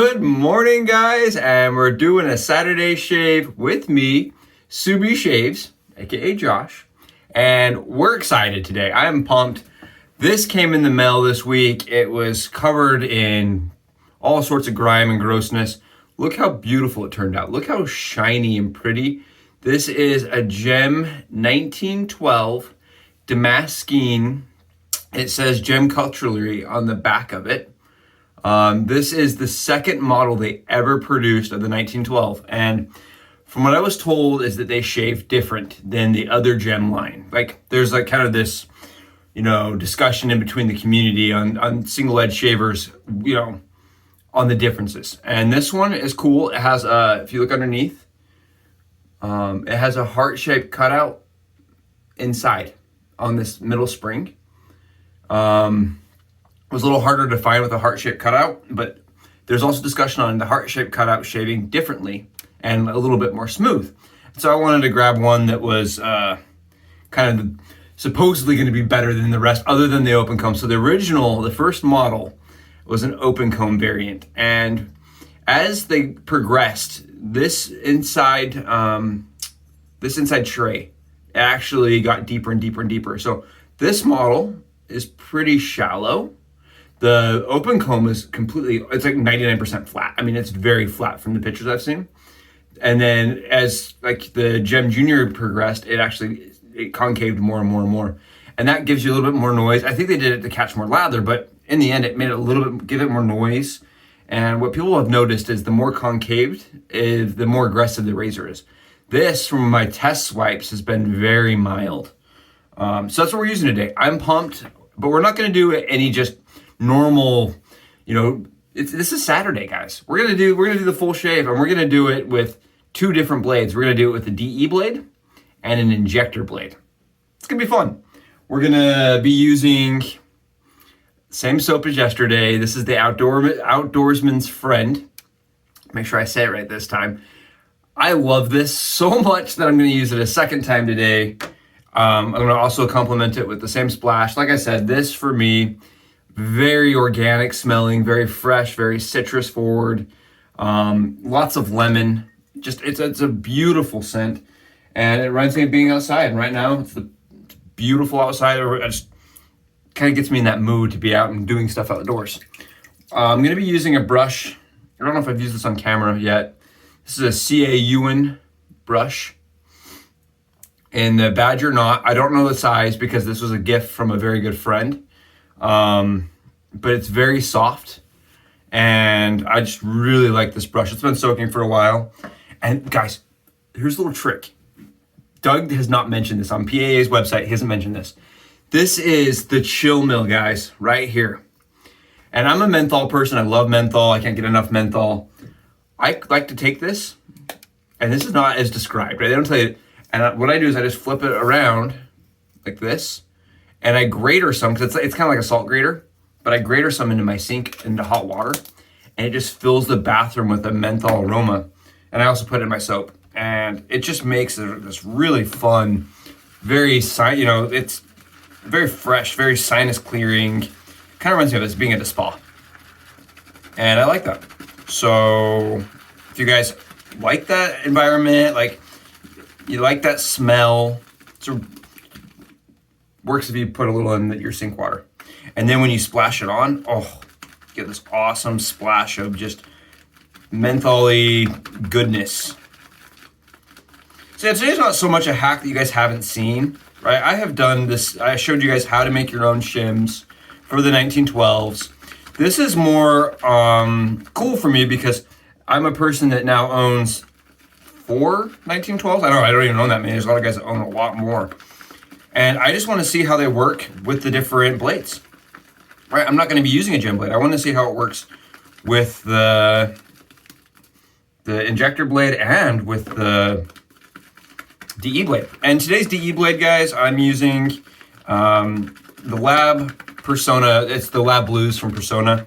Good morning, guys, and we're doing a Saturday shave with me, Subi Shaves, aka Josh, and we're excited today. I am pumped. This came in the mail this week. It was covered in all sorts of grime and grossness. Look how beautiful it turned out. Look how shiny and pretty. This is a Gem 1912 Damaskeene. It says Gem Cutlery on the back of it. This is the second model they ever produced of the 1912, and from what I was told is that they shave different than the other Gem line. Like there's like kind of this, discussion in between the community on single edge shavers, on the differences. And this one is cool. It has if you look underneath, it has a heart-shaped cutout inside on this middle spring. It was a little harder to find with a heart-shaped cutout, but there's also discussion on the heart-shaped cutout shaving differently and a little bit more smooth. So I wanted to grab one that was kind of supposedly going to be better than the rest, other than the open comb. So the first model was an open comb variant, and as they progressed, this inside tray actually got deeper and deeper and deeper. So this model is pretty shallow. The open comb is it's like 99% flat. I mean, it's very flat from the pictures I've seen. And then as like the Gem Junior progressed, it concaved more and more and more. And that gives you a little bit more noise. I think they did it to catch more lather, but in the end, it made it give it more noise. And what people have noticed is the more concaved, the more aggressive the razor is. This, from my test swipes, has been very mild. So that's what we're using today. I'm pumped, but we're not going to do any just normal, this is Saturday, guys. We're gonna do the full shave, and we're gonna do it with two different blades. We're gonna do it with a DE blade and an injector blade. It's gonna be fun. We're gonna be using same soap as yesterday. This is the Outdoorsman's Friend. Make sure I say it right this time. I love this so much that I'm gonna use it a second time today. I'm gonna also complement it with the same splash. Like I said, this for me, very organic smelling, very fresh, very citrus forward, lots of lemon. Just it's a beautiful scent, and it reminds me of being outside. And right now it's beautiful outside. It just kind of gets me in that mood to be out and doing stuff outdoors. I'm gonna be using a brush. I don't know if I've used this on camera yet. This is a CaYuen brush in the Badger Knot. I don't know the size because this was a gift from a very good friend. But it's very soft, and I just really like this brush. It's been soaking for a while. And guys, here's a little trick. Doug has not mentioned this on PAA's website. He hasn't mentioned this. This is the chill mill, guys, right here. And I'm a menthol person. I love menthol. I can't get enough menthol. I like to take this, and this is not as described, right? They don't tell you. And what I do is I just flip it around like this, and I grater some, because it's kind of like a salt grater, but I grater some into my sink, into hot water, and it just fills the bathroom with a menthol aroma. And I also put it in my soap, and it just makes this really fun, it's very fresh, very sinus clearing. Kind of reminds me of this being at a spa. And I like that. So if you guys like that environment, like you like that smell, works if you put a little in your sink water. And then when you splash it on, you get this awesome splash of just mentholy goodness. So today's not so much a hack that you guys haven't seen, right? I have done this. I showed you guys how to make your own shims for the 1912s. This is more cool for me because I'm a person that now owns 4 1912s. I don't even own that many. There's a lot of guys that own a lot more. And I just want to see how they work with the different blades. Right, I'm not going to be using a Gem blade. I want to see how it works with the injector blade and with the DE blade. And today's DE blade, guys, I'm using the Lab Personna. It's the Lab Blues from Personna.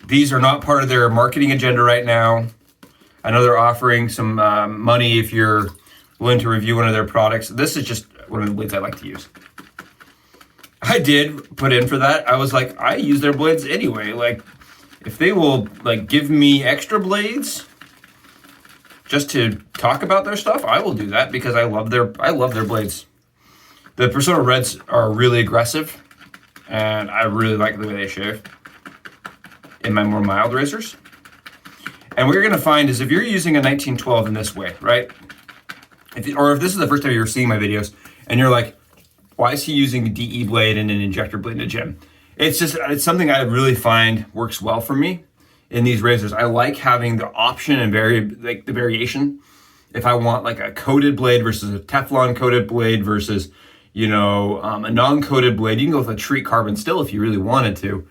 These are not part of their marketing agenda right now. I know they're offering some money if you're willing to review one of their products. This is just one of the blades I like to use. I did put in for that. I was like, I use their blades anyway. Like, if they will like give me extra blades just to talk about their stuff, I will do that because I love their blades. The Personna Reds are really aggressive, and I really like the way they shave in my more mild razors. And what you're gonna find is if you're using a 1912 in this way, right? If this is the first time you're seeing my videos and you're like, why is he using a DE blade and an injector blade in a gym? It's something I really find works well for me in these razors. I like having the option and the variation. If I want like a coated blade versus a Teflon coated blade versus, a non-coated blade, you can go with a Treat Carbon still if you really wanted to.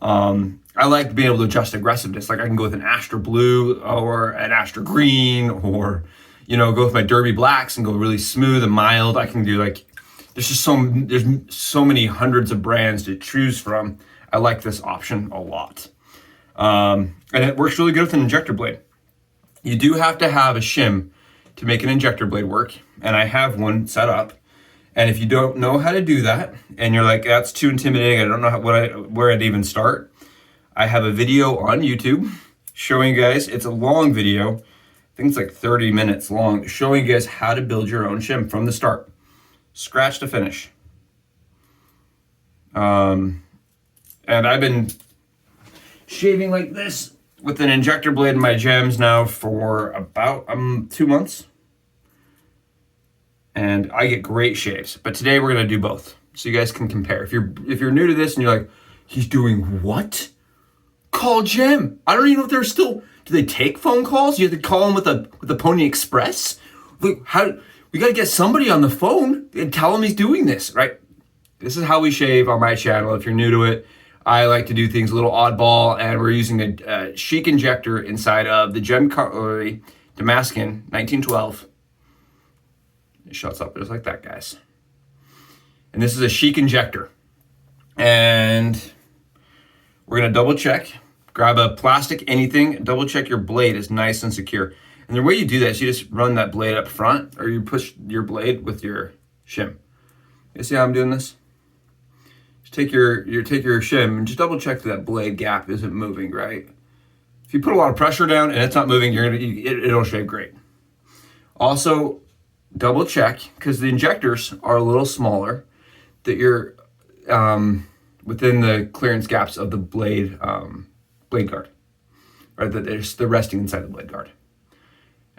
I like being able to adjust aggressiveness. Like I can go with an Astra Blue or an Astra Green, or, go with my Derby Blacks and go really smooth and mild. I can do like, there's so many hundreds of brands to choose from. I like this option a lot. And it works really good with an injector blade. You do have to have a shim to make an injector blade work. And I have one set up. And if you don't know how to do that, and you're like, that's too intimidating, I don't know where I'd even start, I have a video on YouTube showing you guys, it's a long video, I think it's like 30 minutes long, showing you guys how to build your own shim from the start, scratch to finish. And I've been shaving like this with an injector blade in my gems now for about 2 months. And I get great shaves. But today we're gonna do both, so you guys can compare. If you're new to this and you're like, he's doing what? Call Gem. I don't even know if they're still. Do they take phone calls? You have to call them with the Pony Express. Like, how? We gotta get somebody on the phone and tell him he's doing this, right? This is how we shave on my channel. If you're new to it, I like to do things a little oddball, and we're using a Schick Injector inside of the Damaskeene 1912. It shuts up just like that, guys. And this is a Schick Injector. And we're gonna double check. Grab a plastic anything, double check your blade is nice and secure. And the way you do that is you just run that blade up front, or you push your blade with your shim. You see how I'm doing this? Just take your shim and just double check that blade gap isn't moving, right? If you put a lot of pressure down and it's not moving, it'll shave great. Also, double check, because the injectors are a little smaller, that you're within the clearance gaps of the blade guard, right? That they're resting inside the blade guard.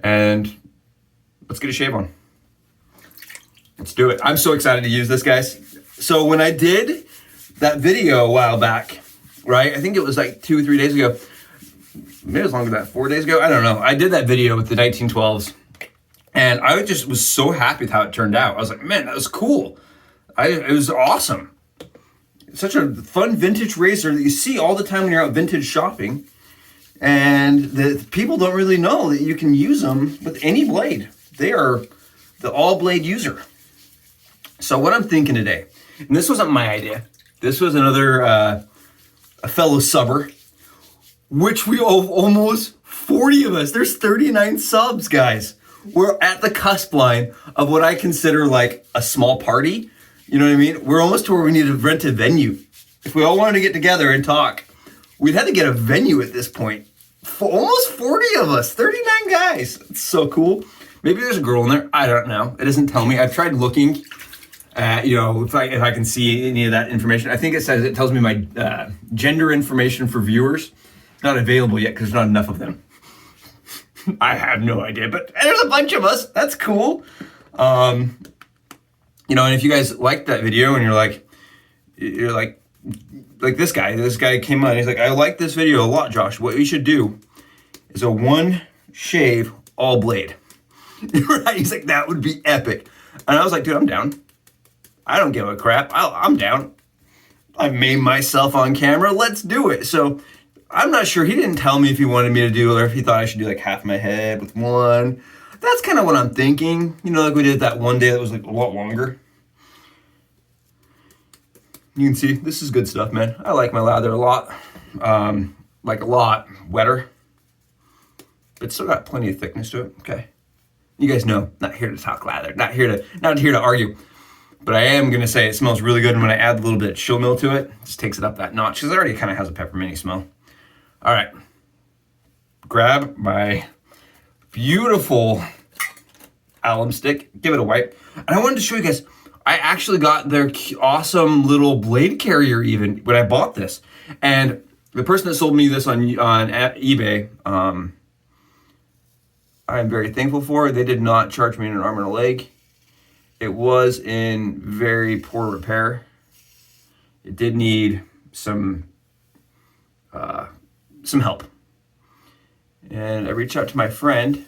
And let's get a shave on. Let's do it. I'm so excited to use this, guys. So when I did that video a while back, right? I think it was like 2 or 3 days ago. Maybe it was longer than that, 4 days ago. I don't know. I did that video with the 1912s. And I just was so happy with how it turned out. I was like, man, that was cool. It was awesome. Such a fun vintage razor that you see all the time when you're out vintage shopping. And the people don't really know that you can use them with any blade. They are the all blade user. So what I'm thinking today, and this wasn't my idea. This was another, a fellow subber, which we have almost 40 of us. There's 39 subs, guys. We're at the cusp line of what I consider like a small party. You know what I mean? We're almost to where we need to rent a venue. If we all wanted to get together and talk, we'd have to get a venue at this point. For almost 40 of us, 39 guys. It's so cool. Maybe there's a girl in there. I don't know. It doesn't tell me. I've tried looking at, if I can see any of that information. I think it tells me my gender information for viewers. Not available yet because there's not enough of them. I have no idea, but there's a bunch of us. That's cool. And if you guys liked that video and you're like this guy came on, he's like, I like this video a lot, Josh. What we should do is a one shave all blade. Right? He's like, that would be epic. And I was like, dude, I'm down. I don't give a crap. I'm down. I made myself on camera. Let's do it. So I'm not sure. He didn't tell me if he wanted me to do, or if he thought I should do like half my head with one. That's kind of what I'm thinking. Like we did that one day that was like a lot longer. You can see, this is good stuff, man. I like my lather a lot. Like a lot wetter. But it's still got plenty of thickness to it. Okay. You guys know, not here to talk lather. Not here to argue. But I am gonna say it smells really good, and when I add a little bit of chill mill to it, it just takes it up that notch, because it already kind of has a pepperminty smell. All right, grab my beautiful alum stick, give it a wipe. And I wanted to show you guys, I actually got their awesome little blade carrier even when I bought this. And the person that sold me this on eBay, I'm very thankful for. They did not charge me an arm and a leg. It was in very poor repair. It did need some help. And I reached out to my friend,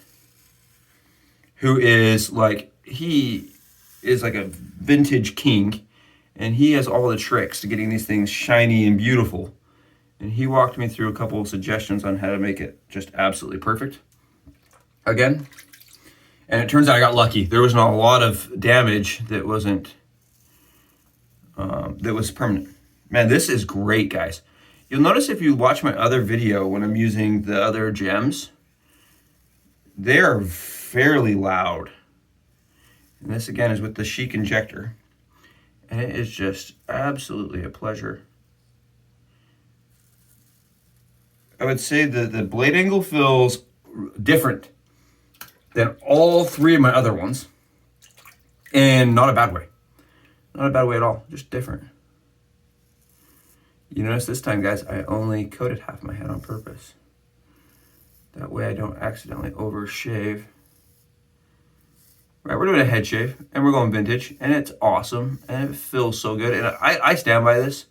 who is like, he is like a vintage king, and he has all the tricks to getting these things shiny and beautiful. And he walked me through a couple of suggestions on how to make it just absolutely perfect. Again, and it turns out I got lucky. There wasn't a lot of damage that wasn't, that was permanent. Man, this is great, guys. You'll notice if you watch my other video when I'm using the other gems, they are fairly loud. And this again is with the Schick Injector. And it is just absolutely a pleasure. I would say that the blade angle feels different than all three of my other ones. And not a bad way. Not a bad way at all, just different. You notice this time, guys, I only coated half my head on purpose. That way I don't accidentally overshave. Right, we're doing a head shave, and we're going vintage, and it's awesome, and it feels so good. And I stand by this.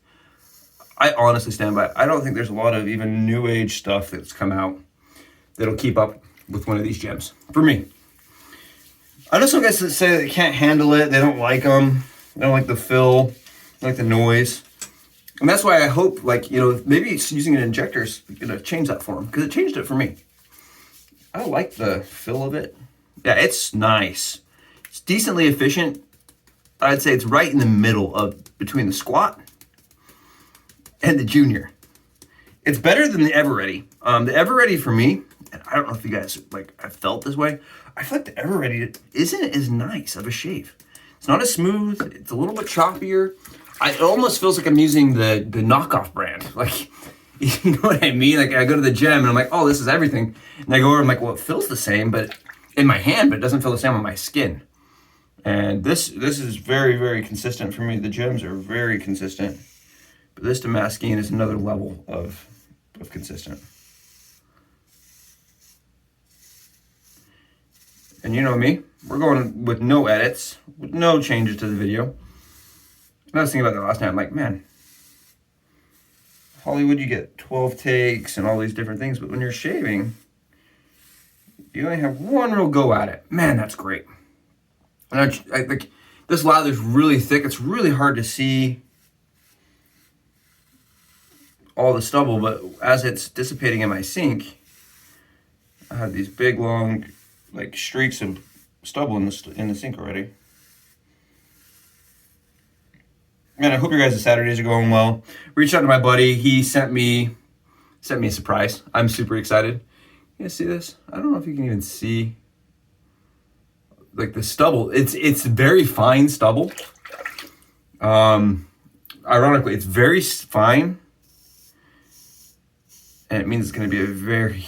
I honestly stand by it. I don't think there's a lot of even new age stuff that's come out that'll keep up with one of these gems, for me. I know some guys that say they can't handle it, they don't like them, they don't like the fill, they don't like the noise. And that's why I hope, like, you know, maybe using an injector is gonna change that for them, because it changed it for me. I like the feel of it. Yeah, it's nice. It's decently efficient. I'd say it's right in the middle of between the squat and the junior. It's better than the Ever Ready. The Ever Ready for me, and I don't know if you guys like have felt this way, I feel like the Ever Ready isn't as nice of a shave. It's not as smooth. It's a little bit choppier. It almost feels like I'm using the knockoff brand. Like, you know what I mean? Like, I go to the gym and I'm like, oh, this is everything. And I go over and I'm like, well, it feels the same, but in my hand, but it doesn't feel the same on my skin. And this is very, very consistent for me. The gems are very consistent. But this Damaskeene is another level of consistent. And you know me, we're going with no edits, with no changes to the video. And I was thinking about that last night. I'm like, man, Hollywood, you get 12 takes and all these different things, but when you're shaving, you only have one real go at it. Man, that's great. And I think this lather is really thick. It's really hard to see all the stubble, but as it's dissipating in my sink, I have these big, long, like, streaks of stubble in the sink already. Man, I hope your guys' Saturdays are going well. Reached out to my buddy. He sent me a surprise. I'm super excited. You guys see this? I don't know if you can even see, like, the stubble. It's very fine stubble. Ironically, it's very fine, and it means it's going to be a very,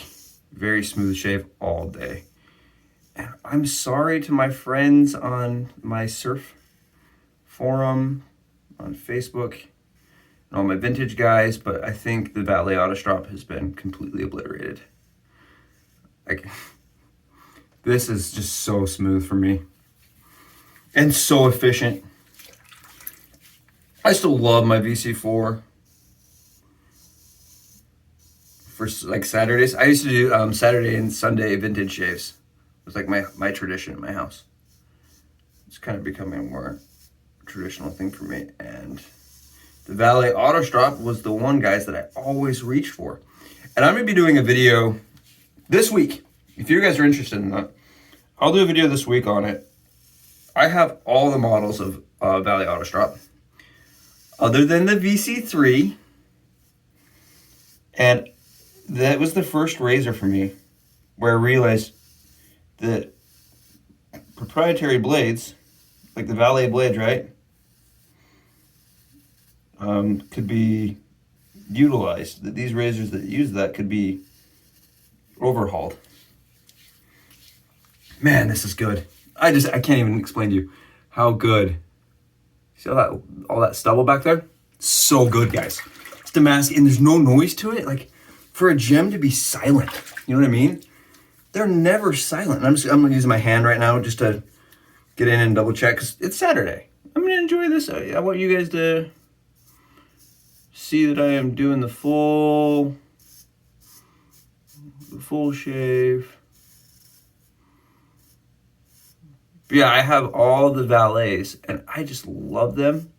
very smooth shave all day. And I'm sorry to my friends on my surf forum, on Facebook, and all my vintage guys, but I think the Valet Autostrop has been completely obliterated. Like, this is just so smooth for me and so efficient. I still love my VC4 for like Saturdays. I used to do Saturday and Sunday vintage shaves. It was like my tradition in my house. It's kind of becoming a more traditional thing for me. And the Valet Autostrop was the one, guys, that I always reach for. And I'm going to be doing a video this week. If you guys are interested in that, I'll do a video this week on it. I have all the models of Valet Autostrop, other than the VC3. And that was the first razor for me where I realized that proprietary blades, like the Valet blades, right? could be utilized. That these razors that use that could be overhauled. Man, this is good. I can't even explain to you how good. See all that stubble back there? So good, guys. It's Damaskeene, and there's no noise to it. Like, for a gem to be silent, you know what I mean? They're never silent. And I'm using my hand right now just to get in and double check, because it's Saturday. I'm gonna enjoy this. I want you guys to see that I am doing the full shave. But yeah, I have all the valets, and I just love them.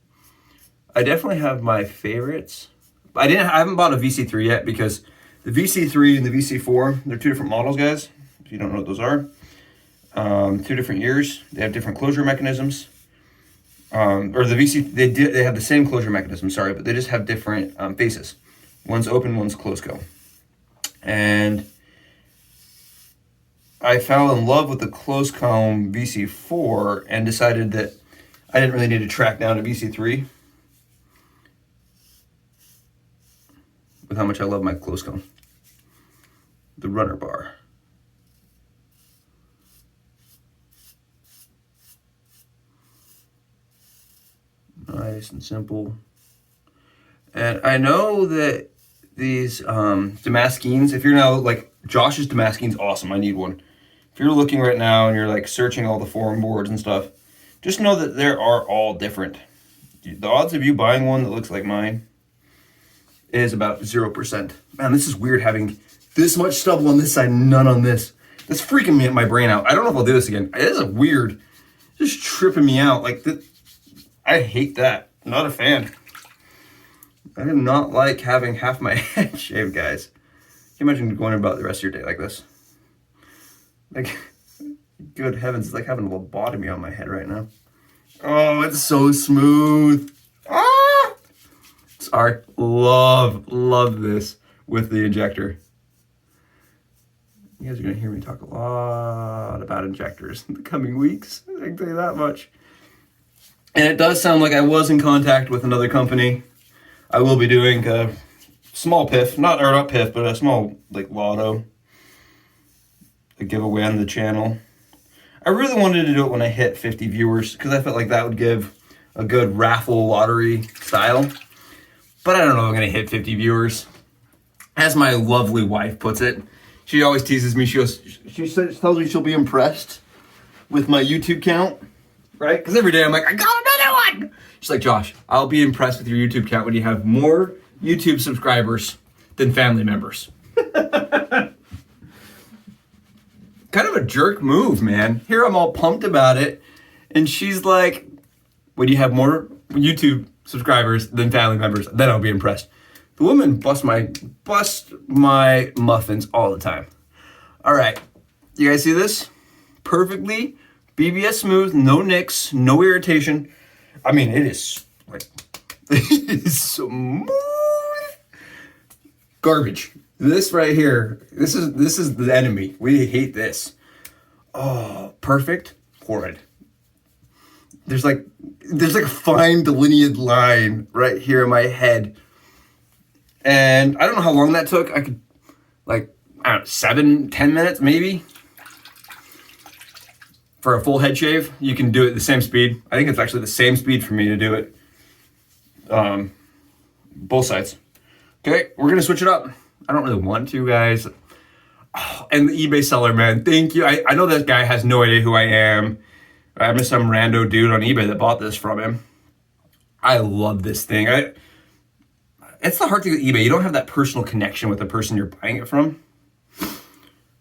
I definitely have my favorites. I haven't bought a VC3 yet, because the VC3 and the VC4, they're two different models, guys. If you don't know what those are, 2 different years. They have different closure mechanisms. Or the VC, they have the same closure mechanism, sorry, but they just have different faces. One's open, one's closed go. And I fell in love with the closed comb VC4 and decided that I didn't really need to track down a VC3 with how much I love my closed comb. The runner bar. Nice and simple. And I know that these Damaskenes, if you're now like, Josh's Damaskene's awesome, I need one. If you're looking right now and you're like searching all the forum boards and stuff, just know that there are all different. The odds of you buying one that looks like mine is about 0%. Man, this is weird having this much stubble on this side and none on this. That's freaking me, my brain out. I don't know if I'll do this again. It is weird. Just tripping me out. Like, I hate that. Not a fan. I do not like having half my head shaved, guys. Can you imagine going about the rest of your day like this? Like, good heavens, it's like having a lobotomy on my head right now. Oh, it's so smooth. Ah! Sorry. Love this with the injector. You guys are going to hear me talk a lot about injectors in the coming weeks. I can tell you that much. And it does sound like I was in contact with another company. I will be doing a small piff, not piff, but a small like lotto, a giveaway on the channel. I really wanted to do it when I hit 50 viewers, because I felt like that would give a good raffle lottery style. But I don't know if I'm going to hit 50 viewers. As my lovely wife puts it, she always teases me. She tells me she'll be impressed with my YouTube count, right? Because every day I'm like, I got another one. She's like, Josh, I'll be impressed with your YouTube count when you have more YouTube subscribers than family members. Kind of a jerk move, man. Here I'm all pumped about it, and she's like, when you have more YouTube subscribers than family members, then I'll be impressed. The woman bust my muffins all the time. All right, you guys see this? Perfectly BBS smooth, no nicks, no irritation. I mean, it is like, it is smooth. Garbage. This right here, this is the enemy. We hate this. Oh, perfect. Horrid. There's like a fine delineated line right here in my head. And I don't know how long that took. I could, like, I don't know, 7-10 minutes maybe. For a full head shave, you can do it the same speed. I think it's actually the same speed for me to do it. Both sides. Okay, we're gonna switch it up. I don't really want to, guys. Oh, and the eBay seller, man, thank you. I know that guy has no idea who I am. I'm just some rando dude on eBay that bought this from him. I love this thing. It's the hard thing with eBay. You don't have that personal connection with the person you're buying it from.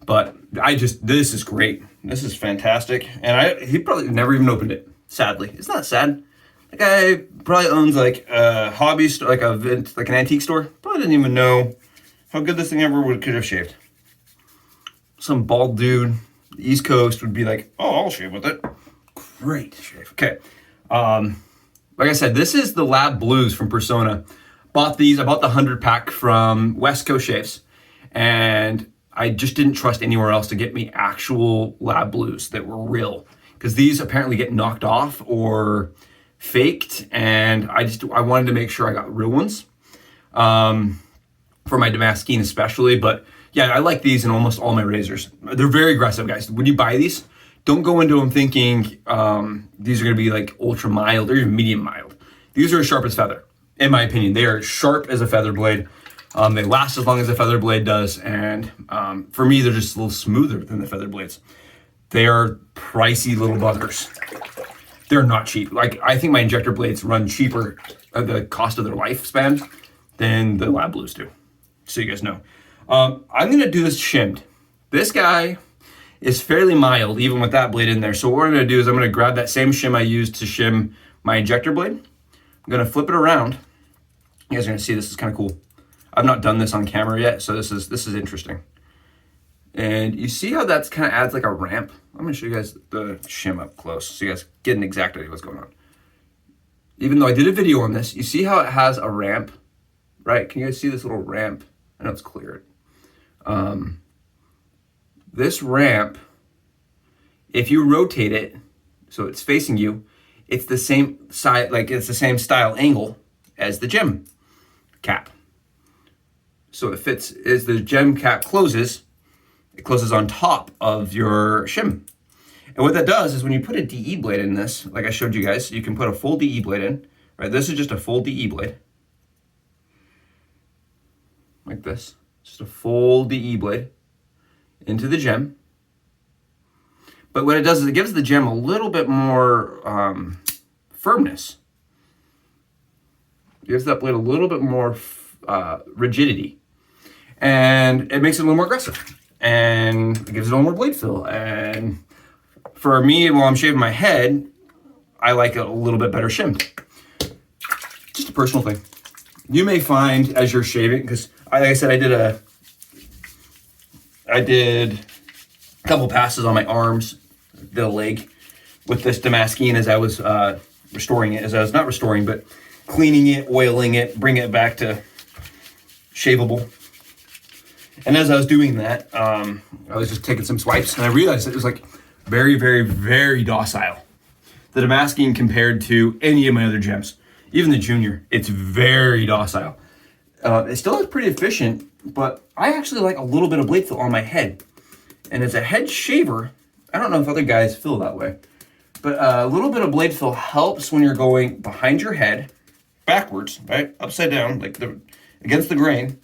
But this is great. This is fantastic. And he probably never even opened it, sadly. It's not sad. The guy probably owns like a hobby store, like an antique store. Probably didn't even know how good this thing could have shaved. Some bald dude, the East Coast, would be like, oh, I'll shave with it. Great shave. Okay. Like I said, this is the Lab Blues from Personna. Bought these. I bought the 100 pack from West Coast Shaves. And I just didn't trust anywhere else to get me actual Lab Blues that were real. Because these apparently get knocked off, or faked, and I wanted to make sure I got real ones for my Damaskeene especially. But yeah, I like these in almost all my razors. They're very aggressive, guys. When you buy these, don't go into them thinking these are going to be like ultra mild or even medium mild. These are as sharp as feather, in my opinion. They are sharp as a feather blade. They last as long as a feather blade does, and for me, they're just a little smoother than the feather blades. They are pricey little buggers. They're not cheap. Like, I think my injector blades run cheaper at the cost of their lifespan than the Lab Blues do, so you guys know. I'm gonna do this shimmed. This guy is fairly mild, even with that blade in there. So what I'm gonna do is I'm gonna grab that same shim I used to shim my injector blade. I'm gonna flip it around. You guys are gonna see this is kind of cool. I've not done this on camera yet, so this is interesting. And you see how that's kind of adds like a ramp? I'm gonna show you guys the shim up close so you guys get an exact idea what's going on. Even though I did a video on this, you see how it has a ramp, right? Can you guys see this little ramp? I know it's clear. This ramp, if you rotate it, so it's facing you, it's the same side, like it's the same style angle as the gem cap. So it fits, as the gem cap closes, it closes on top of your shim. And what that does is when you put a DE blade in this, like I showed you guys, you can put a full DE blade in, right? This is just a full DE blade. Like this, just a full DE blade into the gem. But what it does is it gives the gem a little bit more firmness. It gives that blade a little bit more rigidity. And it makes it a little more aggressive. And it gives it a little more blade fill. And for me, while I'm shaving my head, I like a little bit better shim. Just a personal thing. You may find as you're shaving, because like I said, I did a couple passes on my arms, the leg, with this Damaskeene as I was restoring it. As I was not restoring, but cleaning it, oiling it, bringing it back to shaveable. And as I was doing that, I was just taking some swipes, and I realized it was like very, very, very docile. The Damaskeene compared to any of my other gems, even the Junior, it's very docile. It still is pretty efficient, but I actually like a little bit of blade fill on my head. And as a head shaver, I don't know if other guys feel that way, but a little bit of blade fill helps when you're going behind your head, backwards, right, upside down, like against the grain,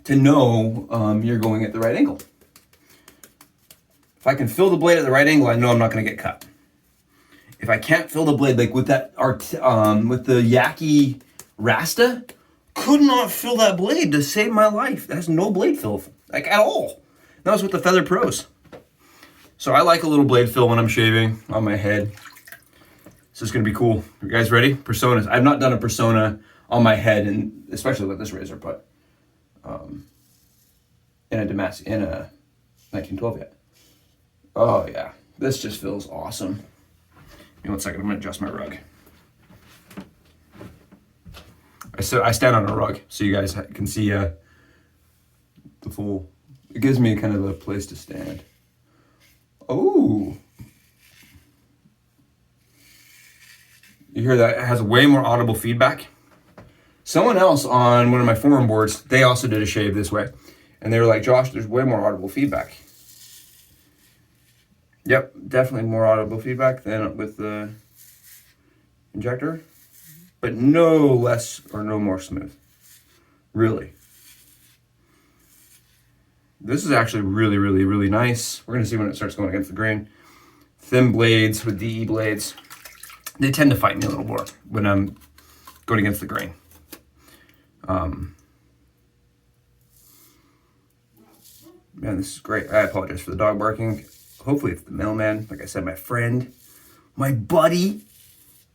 to know you're going at the right angle. If I can fill the blade at the right angle, I know I'm not going to get cut. If I can't fill the blade, like with that with the Yaki Rasta, could not fill that blade to save my life. It has no blade fill, like at all. That was with the Feather Pros. So I like a little blade fill when I'm shaving on my head. This is gonna be cool. You guys ready? Personas. I've not done a Persona on my head, and especially with this razor, but in a 1912 yet. Oh yeah, this just feels awesome. Give me 1 second, I'm gonna adjust my rug. I stand on a rug so you guys can see the full, it gives me kind of a place to stand. Oh, you hear that? It has way more audible feedback. Someone else on one of my forum boards, they also did a shave this way. And they were like, Josh, there's way more audible feedback. Yep, definitely more audible feedback than with the injector. But no less or no more smooth. Really. This is actually really, really, really nice. We're going to see when it starts going against the grain. Thin blades with DE blades. They tend to fight me a little more when I'm going against the grain. Man, this is great. I apologize for the dog barking. Hopefully it's the mailman. Like I said, my friend, my buddy,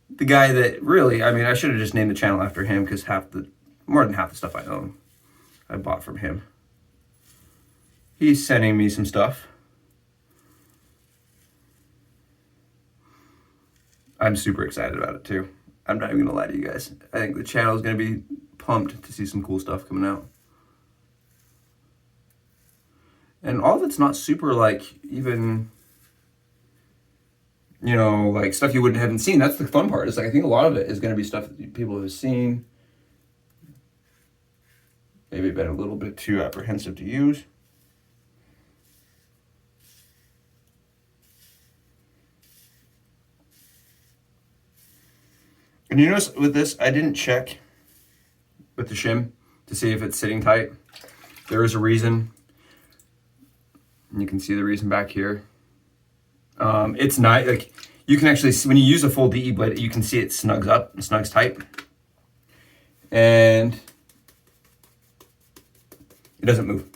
the guy that really, I mean, I should have just named the channel after him because more than half the stuff I own, I bought from him. He's sending me some stuff. I'm super excited about it too. I'm not even gonna lie to you guys. I think the channel is gonna be pumped to see some cool stuff coming out. And all of it's not super like even, you know, like stuff you haven't seen. That's the fun part. It's like, I think a lot of it is going to be stuff that people have seen. Maybe been a little bit too apprehensive to use. And you notice with this, I didn't check with the shim to see if it's sitting tight. There is a reason. And you can see the reason back here. It's not, like, you can actually see, when you use a full DE blade, you can see it snugs up, and snugs tight. And it doesn't move.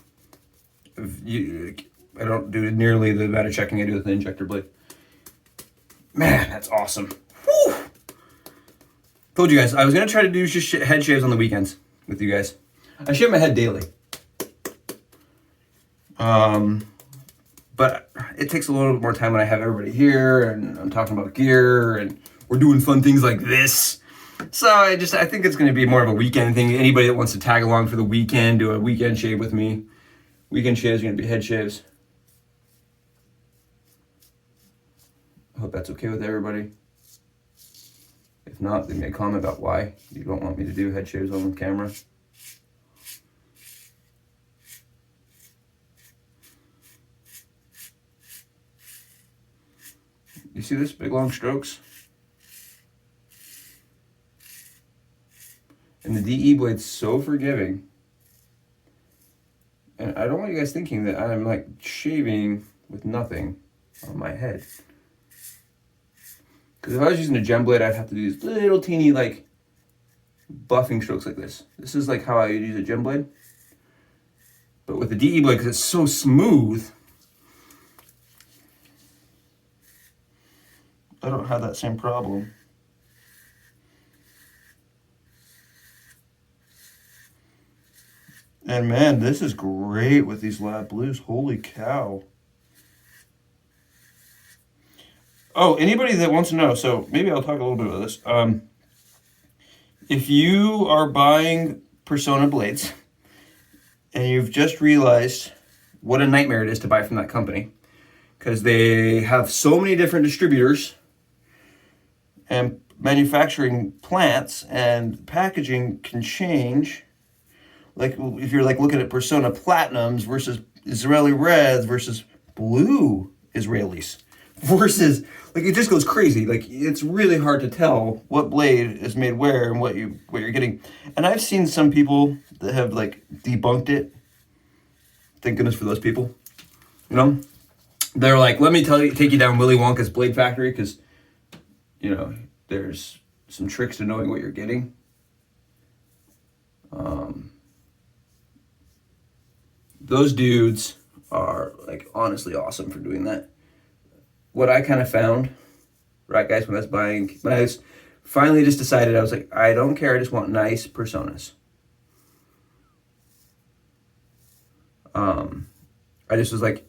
I don't do nearly the amount of checking I do with an injector blade. Man, that's awesome. Whew. Told you guys, I was going to try to do just head shaves on the weekends with you guys. I shave my head daily. But it takes a little bit more time when I have everybody here and I'm talking about gear and we're doing fun things like this. So I think it's going to be more of a weekend thing. Anybody that wants to tag along for the weekend, do a weekend shave with me. Weekend shaves are going to be head shaves. I hope that's okay with everybody. If not, leave me a comment about why you don't want me to do head shaves on camera. You see this? Big long strokes. And the DE blade's so forgiving. And I don't want you guys thinking that I'm like shaving with nothing on my head. Because if I was using a gem blade, I'd have to do these little teeny like buffing strokes like this. This is like how I would use a gem blade. But with the DE blade, because it's so smooth, I don't have that same problem. And man, this is great with these lab blues. Holy cow. Oh, anybody that wants to know, so maybe I'll talk a little bit about this. If you are buying Personna blades and you've just realized what a nightmare it is to buy from that company, because they have so many different distributors and manufacturing plants, and packaging can change. Like if you're like looking at Personna Platinums versus Israeli Reds versus blue Israelis versus, like, it just goes crazy. Like, it's really hard to tell what blade is made where and what you're getting. And I've seen some people that have like debunked it. Thank goodness for those people. You know, they're like, let me take you down Willy Wonka's blade factory, because you know, there's some tricks to knowing what you're getting. Those dudes are like honestly awesome for doing that. What I kind of found, right guys, when I was finally just decided, I was like, I don't care, I just want nice Personas. I just was like,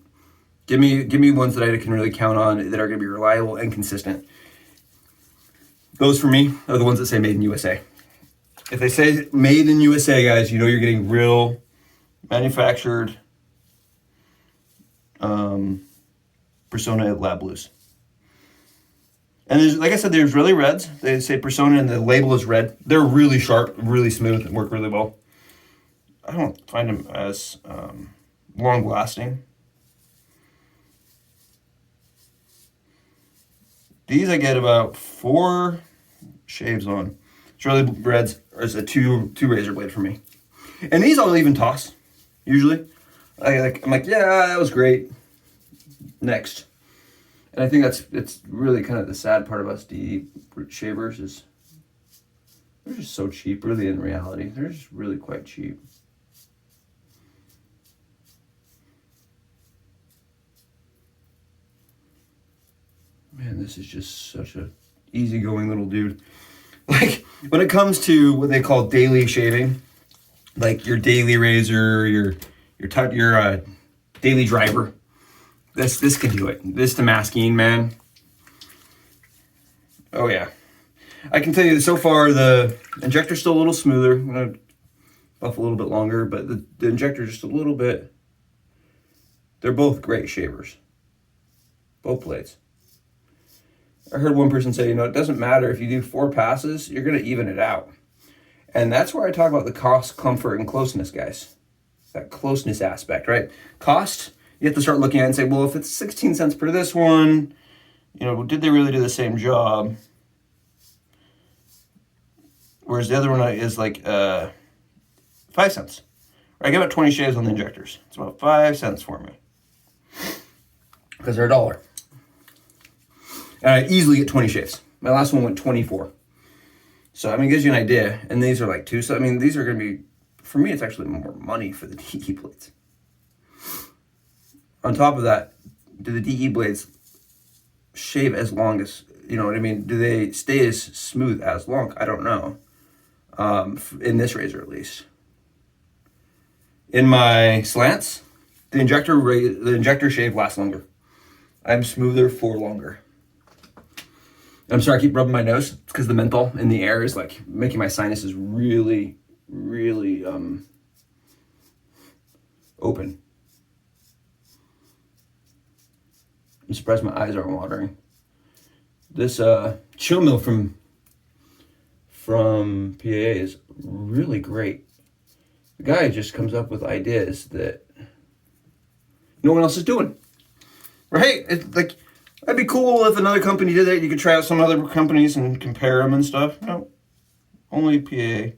give me ones that I can really count on, that are going to be reliable and consistent. Those for me are the ones that say made in USA. If they say made in USA, guys, you know you're getting real manufactured Personna lab blues. And there's, like I said, there's really reds. They say Personna and the label is red. They're really sharp, really smooth, and work really well. I don't find them as long lasting. These I get about 4 shaves on. Israeli Reds is a two razor blade for me. And these I'll even toss, usually. I'm like, yeah, that was great. Next. And I think it's really kind of the sad part of us DE shavers is they're just so cheap, really, in reality. They're just really quite cheap. Man, this is just such a easygoing little dude. Like, when it comes to what they call daily shaving, like your daily razor, your daily driver, this can do it. This Damaskeene, man. Oh yeah. I can tell you that so far the injector's still a little smoother. I'm gonna buff a little bit longer, but the injector just a little bit. They're both great shavers. Both blades. I heard one person say, it doesn't matter if you do 4 passes, you're going to even it out. And that's where I talk about the cost, comfort, and closeness, guys. That closeness aspect, right? Cost, you have to start looking at it and say, well, if it's 16 cents per this one, did they really do the same job? Whereas the other one is like 5 cents. I give it 20 shaves on the injectors. It's about 5 cents for me. Because they're $1. And I easily get 20 shaves. My last one went 24. So, it gives you an idea. And these are like 2. So, these are going to be, for me, it's actually more money for the DE blades. On top of that, do the DE blades shave as long as, Do they stay as smooth as long? I don't know. In this razor, at least. In my slants, the injector shave lasts longer. I'm smoother for longer. I'm sorry, I keep rubbing my nose. It's because the menthol in the air is like making my sinuses really, really open. I'm surprised my eyes aren't watering. This chill mill from PAA is really great. The guy just comes up with ideas that no one else is doing. Right? It's like, that'd be cool if another company did that. You could try out some other companies and compare them and stuff. No, only PAA.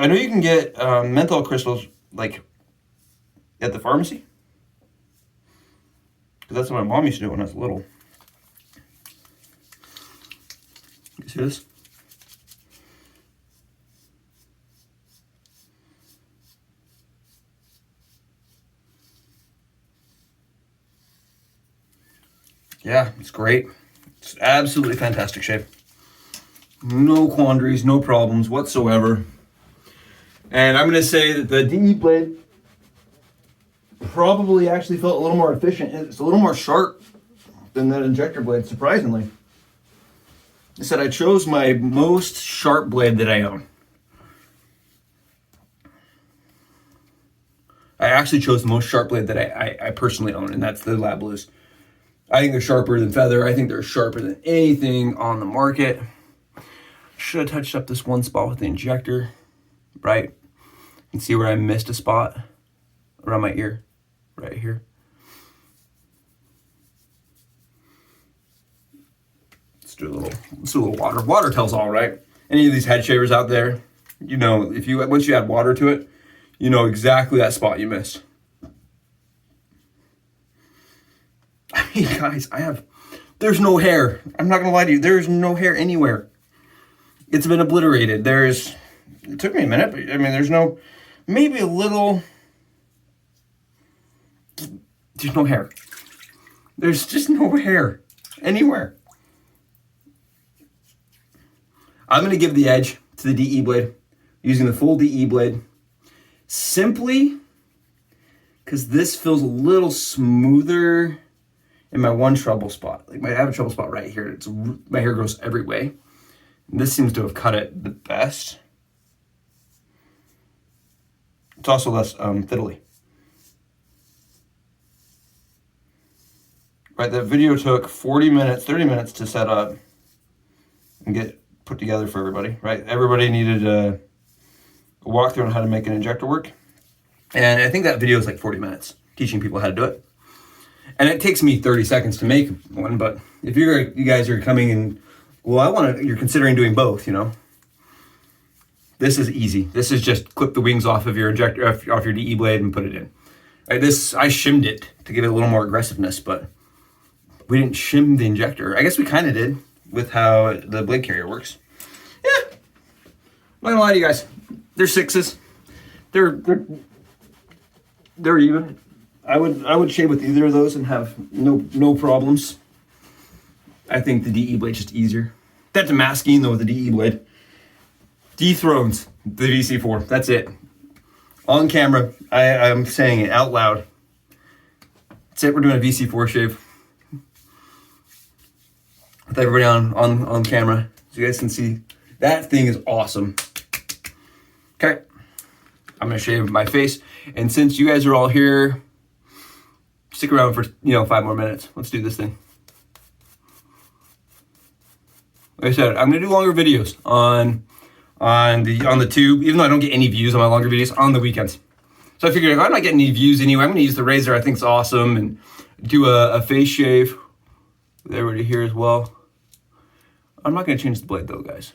I know you can get menthol crystals like at the pharmacy. Because that's what my mom used to do when I was little. You see this? Yeah, it's great. It's absolutely fantastic shave. No quandaries, no problems whatsoever. And I'm going to say that the DE blade probably actually felt a little more efficient. It's a little more sharp than that injector blade, surprisingly. I said I chose my most sharp blade that I own. I actually chose the most sharp blade that I personally own, and that's the Lab Blues. I think they're sharper than Feather. I think they're sharper than anything on the market. Should have touched up this one spot with the injector, right? You can see where I missed a spot around my ear, right here. Let's do a little water. Water tells all, right? Any of these head shavers out there, once you add water to it, you know exactly that spot you missed. Guys, there's no hair. I'm not going to lie to you. There's no hair anywhere. It's been obliterated. It took me a minute, but there's maybe a little, there's no hair. There's just no hair anywhere. I'm going to give the edge to the DE blade, using the full DE blade, simply because this feels a little smoother in my one trouble spot. Like I have a trouble spot right here. My hair grows every way. And this seems to have cut it the best. It's also less fiddly. Right, that video took 30 minutes to set up and get put together for everybody, right? Everybody needed a walkthrough on how to make an injector work. And I think that video is like 40 minutes, teaching people how to do it. And it takes me 30 seconds to make one, but if you guys are coming and, you're considering doing both, this is easy. This is just clip the wings off of your injector, off your DE blade and put it in. Right, I shimmed it to give it a little more aggressiveness, but we didn't shim the injector. I guess we kind of did with how the blade carrier works. Yeah, I'm not gonna lie to you guys. They're 6s. They're even. I would shave with either of those and have no problems. I think the DE blade just easier. That Damaskeene though with the DE blade dethrones the VC4. That's it. On camera, I'm saying it out loud. That's it. We're doing a VC4 shave with everybody on camera, so you guys can see. That thing is awesome. Okay, I'm gonna shave my face, and since you guys are all here, stick around for 5 more minutes. Let's do this thing. like I said, I'm gonna do longer videos on the tube, even though I don't get any views on my longer videos on the weekends. So I figured if I'm not getting any views anyway, I'm gonna use the razor I think's awesome and do a face shave with everybody here as well. I'm not gonna change the blade though, guys.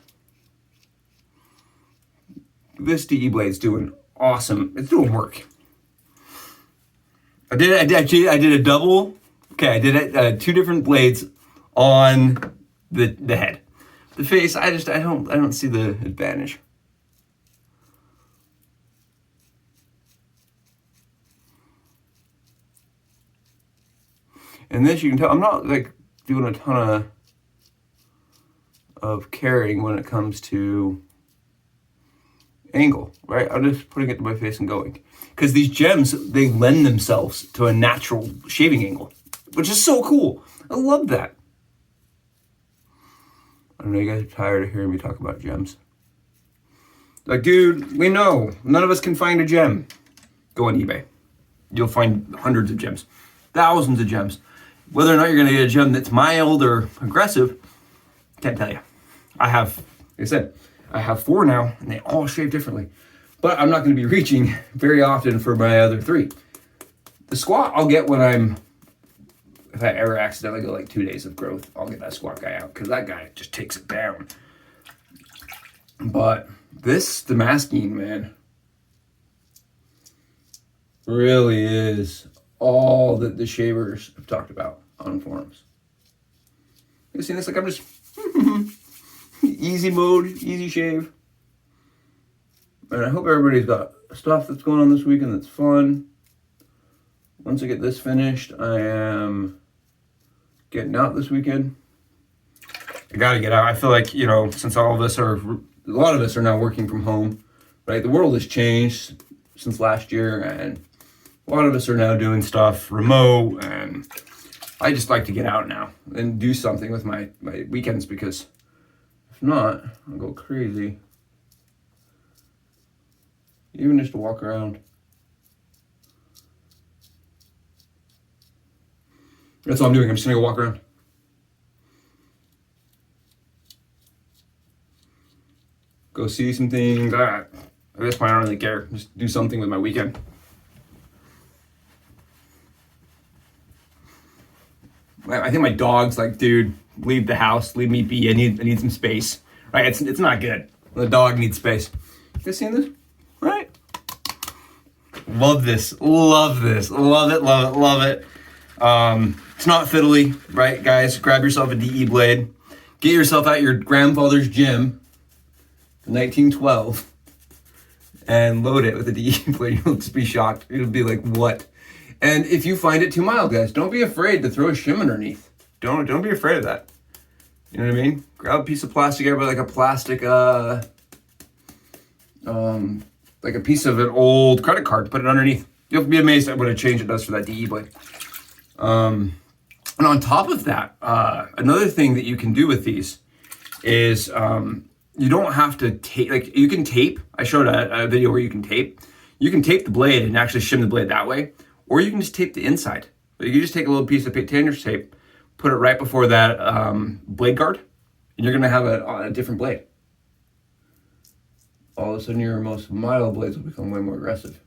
This DE blade's doing awesome. It's doing work. I did a double. Okay, I did it 2 different blades on the head. The face, I don't see the advantage. And this, you can tell I'm not like doing a ton of caring when it comes to angle, right? I'm just putting it to my face and going. Because these gems, they lend themselves to a natural shaving angle, which is so cool. I love that. I know you guys are tired of hearing me talk about gems. Like, dude, we know none of us can find a gem. Go on eBay. You'll find hundreds of gems, thousands of gems. Whether or not you're gonna get a gem that's mild or aggressive, can't tell you. Like I said, I have 4 now, and they all shave differently. But I'm not gonna be reaching very often for my other 3. The squat I'll get when if I ever accidentally go like 2 days of growth, I'll get that squat guy out, because that guy just takes it down. But this Damaskeene, man, really is all that the shavers have talked about on forums. You see this? Like, I'm just easy mode, easy shave. And I hope everybody's got stuff that's going on this weekend that's fun. Once I get this finished, I am getting out this weekend. I gotta get out. I feel like, you know, since a lot of us are now working from home, right? The world has changed since last year, and a lot of us are now doing stuff remote, and I just like to get out now and do something with my weekends, because if not, I'll go crazy. Even just to walk around. That's all I'm doing. I'm just gonna go walk around. Go see some things. At this point, I don't really care. Just do something with my weekend. I think my dog's like, dude, leave the house, leave me be. I need some space. Right? It's not good. The dog needs space. You guys seen this? Right? Love this. Love this. Love it. Love it. Love it. It's not fiddly, right, guys? Grab yourself a DE blade. Get yourself out your grandfather's gym, 1912, and load it with a DE blade. You'll just be shocked. It'll be like, what? And if you find it too mild, guys, don't be afraid to throw a shim underneath. Don't be afraid of that. You know what I mean? Grab a piece of plastic, like a plastic, like a piece of an old credit card, put it underneath. You'll be amazed at what a change it does for that DE blade. And on top of that, another thing that you can do with these is you don't have to tape. Like, you can tape. I showed a video where you can tape. You can tape the blade and actually shim the blade that way, or you can just tape the inside. You can just take a little piece of tanner's tape, put it right before that blade guard, and you're gonna have a different blade. All of a sudden, your most mild blades will become way more aggressive.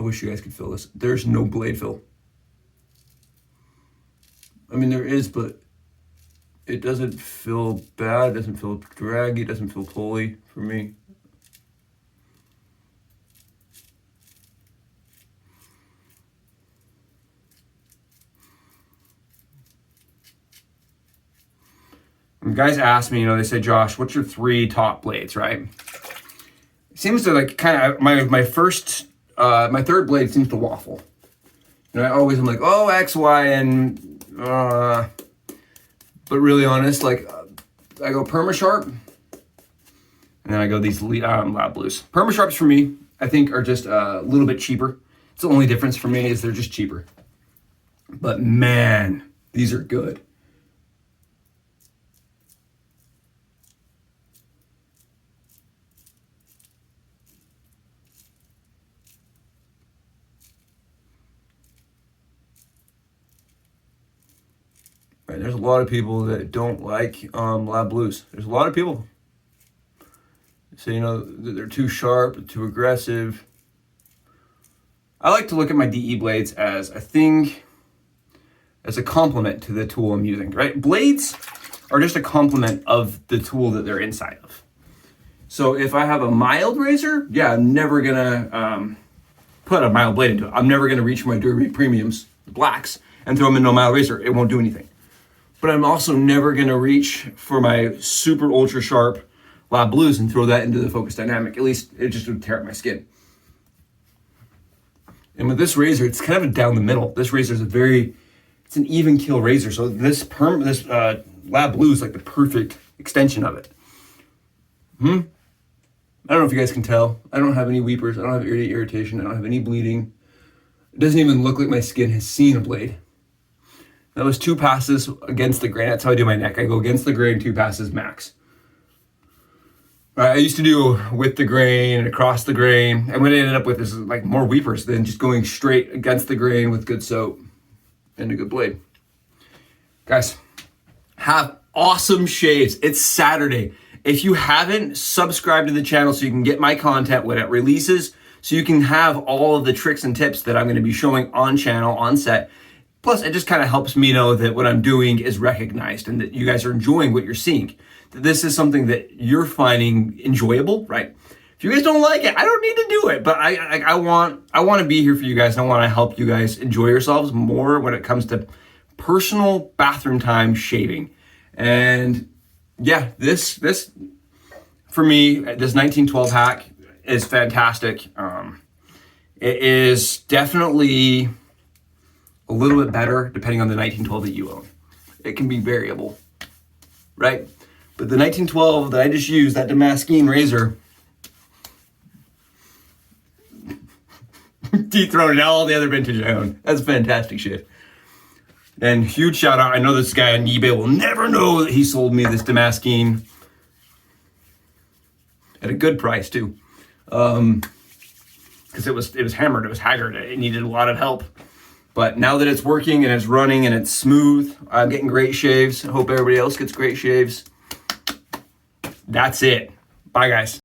I wish you guys could feel this. There's no blade fill. I mean, there is, but it doesn't feel bad. It doesn't feel draggy. It doesn't feel pulley for me. When guys ask me, they say, Josh, what's your 3 top blades, right? It seems to like kind of, my third blade seems to waffle. And I always am like, oh, X, Y, and, but really honest, like, I go Perma-Sharp, and then I go these Lab Blues. Perma-Sharps for me, I think, are just a little bit cheaper. It's the only difference for me is they're just cheaper. But man, these are good. Right, there's a lot of people that don't like Lab Blues. There's a lot of people. So, you know, they're too sharp, too aggressive. I like to look at my DE blades as a thing, as a complement to the tool I'm using, right? Blades are just a complement of the tool that they're inside of. So if I have a mild razor, yeah, I'm never gonna put a mild blade into it. I'm never gonna reach for my Derby Premiums, the blacks, and throw them into a mild razor. It won't do anything. But I'm also never gonna reach for my super ultra sharp Lab Blues and throw that into the Focus Dynamic. At least it just would tear up my skin. And with this razor, it's kind of down the middle. This razor is it's an even kill razor. So this Lab Blue is like the perfect extension of it. I don't know if you guys can tell. I don't have any weepers. I don't have irritation. I don't have any bleeding. It doesn't even look like my skin has seen a blade. That was 2 passes against the grain. That's how I do my neck. I go against the grain, 2 passes max. I used to do with the grain and across the grain. And what I ended up with is like more weepers than just going straight against the grain with good soap and a good blade. Guys, have awesome shaves. It's Saturday. If you haven't, subscribe to the channel so you can get my content when it releases, so you can have all of the tricks and tips that I'm going to be showing on channel, on set. Plus, it just kind of helps me know that what I'm doing is recognized and that you guys are enjoying what you're seeing. That this is something that you're finding enjoyable, right? If you guys don't like it, I don't need to do it, but I want to be here for you guys, and I want to help you guys enjoy yourselves more when it comes to personal bathroom time shaving. And yeah, this for me, this 1912 hack is fantastic. It is definitely a little bit better depending on the 1912 that you own. It can be variable, right? But the 1912 that I just used, that Damaskeene razor, dethroned all the other vintage I own. That's fantastic shit. And huge shout out. I know this guy on eBay will never know that he sold me this Damaskeene at a good price too. Because it was hammered, it was haggard, it needed a lot of help. But now that it's working and it's running and it's smooth, I'm getting great shaves. I hope everybody else gets great shaves. That's it. Bye, guys.